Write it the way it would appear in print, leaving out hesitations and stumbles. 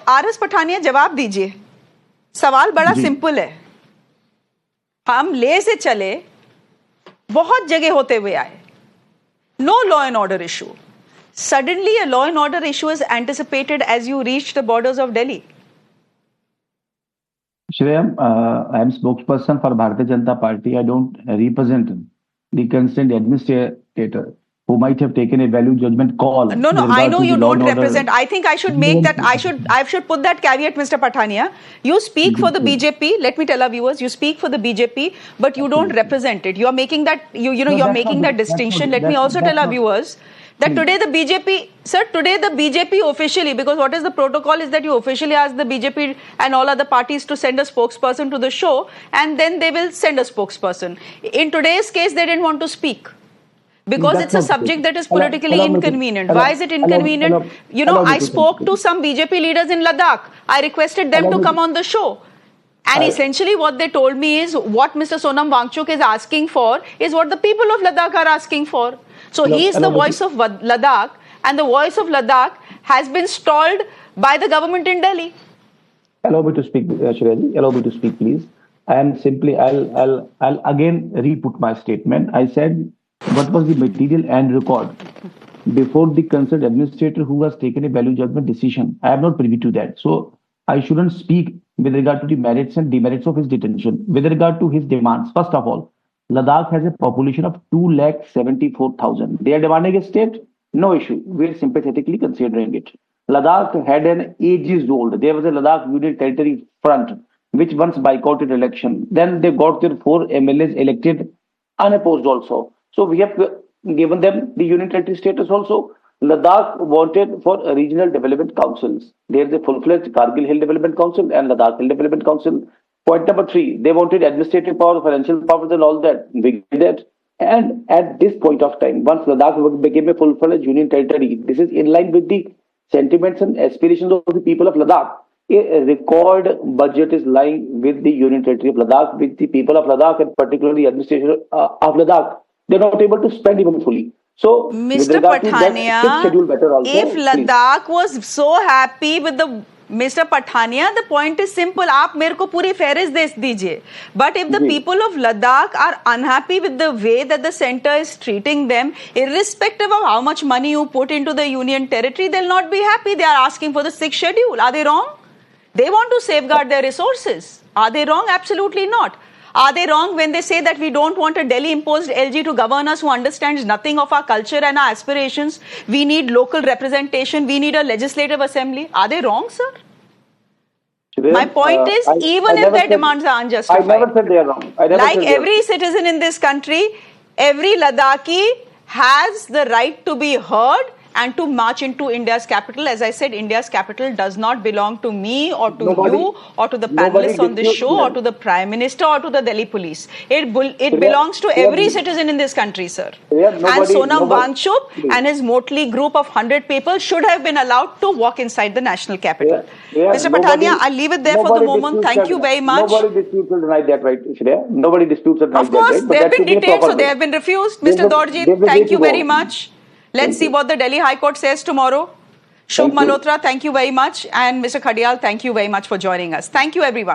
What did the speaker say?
RS Pathania जवाब दीजिए, सवाल बड़ा सिंपल है। हम ले से चले, बहुत जगह होते हुए आए, no law and order issue, suddenly a law and order issue is anticipated as you reach the borders of Delhi. Shreya, I am spokesperson for Bharatiya Janata Party. I don't represent the concerned administrator who might have taken a value judgment call. No, I know you don't represent. I think I should make that, I should put that caveat, Mr. Pathania. You speak for the BJP. Let me tell our viewers, you speak for the BJP, but you don't represent it. You are making that, you're making that distinction. Let me also tell our viewers that today the BJP, sir, today the BJP officially, because what is the protocol is that you officially ask the BJP and all other parties to send a spokesperson to the show, and then they will send a spokesperson. In today's case, they didn't want to speak because it's a subject that is politically inconvenient. Why is it inconvenient? I spoke to some BJP leaders in Ladakh. I requested them to come on the show. And essentially what they told me is what Mr. Sonam Wangchuk is asking for is what the people of Ladakh are asking for. So he is the voice of Ladakh, and the voice of Ladakh has been stalled by the government in Delhi. Allow me to speak, Shreya. Allow me to speak, please. And simply, I'll again re-put my statement. I said, what was the material and record before the concerned administrator who has taken a value judgment decision? I am not privy to that. So I shouldn't speak with regard to the merits and demerits of his detention. With regard to his demands, first of all, Ladakh has a population of 274,000. They are demanding a state, no issue. We are sympathetically considering it. Ladakh had an ages old. There was a Ladakh Union Territory Front, which once boycotted election. Then they got their 4 MLAs elected unopposed also. So we have given them the Union Territory status also. Ladakh wanted for regional development councils. There is a full-fledged Kargil Hill Development Council and Ladakh Hill Development Council. Point number 3, they wanted administrative power, financial powers and all that. We did that. And at this point of time, once Ladakh became a full-fledged union territory, this is in line with the sentiments and aspirations of the people of Ladakh. A record budget is lying with the union territory of Ladakh, with the people of Ladakh and particularly the administration of Ladakh. They're not able to spend even fully. So, Mr. Pathania, if Ladakh was so happy with the Mr. Pathania, the point is simple. आप मेरे को पूरी फेहरिस्त दे दीजिए. But if the people of Ladakh are unhappy with the way that the center is treating them, irrespective of how much money you put into the union territory, they'll not be happy. They are asking for the 6th schedule. Are they wrong? They want to safeguard their resources. Are they wrong? Absolutely not. Are they wrong when they say that we don't want a Delhi-imposed LG to govern us who understands nothing of our culture and our aspirations? We need local representation. We need a legislative assembly. Are they wrong, sir? My point is, even if their demands are unjustified, I never said they are wrong. Like every citizen in this country, every Ladakhi has the right to be heard and to march into India's capital. As I said, India's capital does not belong to me or to you or to the panelists on this show or to the Prime Minister or to the Delhi police. It belongs to every citizen in this country, sir. And Sonam Wangchuk and his motley group of 100 people should have been allowed to walk inside the national capital. Mr. Pathania, I'll leave it there for the moment. Thank you very much. Nobody disputes or denies that right, Shreya. Nobody disputes or denies that right. Of course, they have been detained, so they have been refused. Mr. Dorjit, thank you very much. Let's see what the Delhi High Court says tomorrow. Shobh Malhotra, thank you very much. And Mr. Khadial, thank you very much for joining us. Thank you, everyone.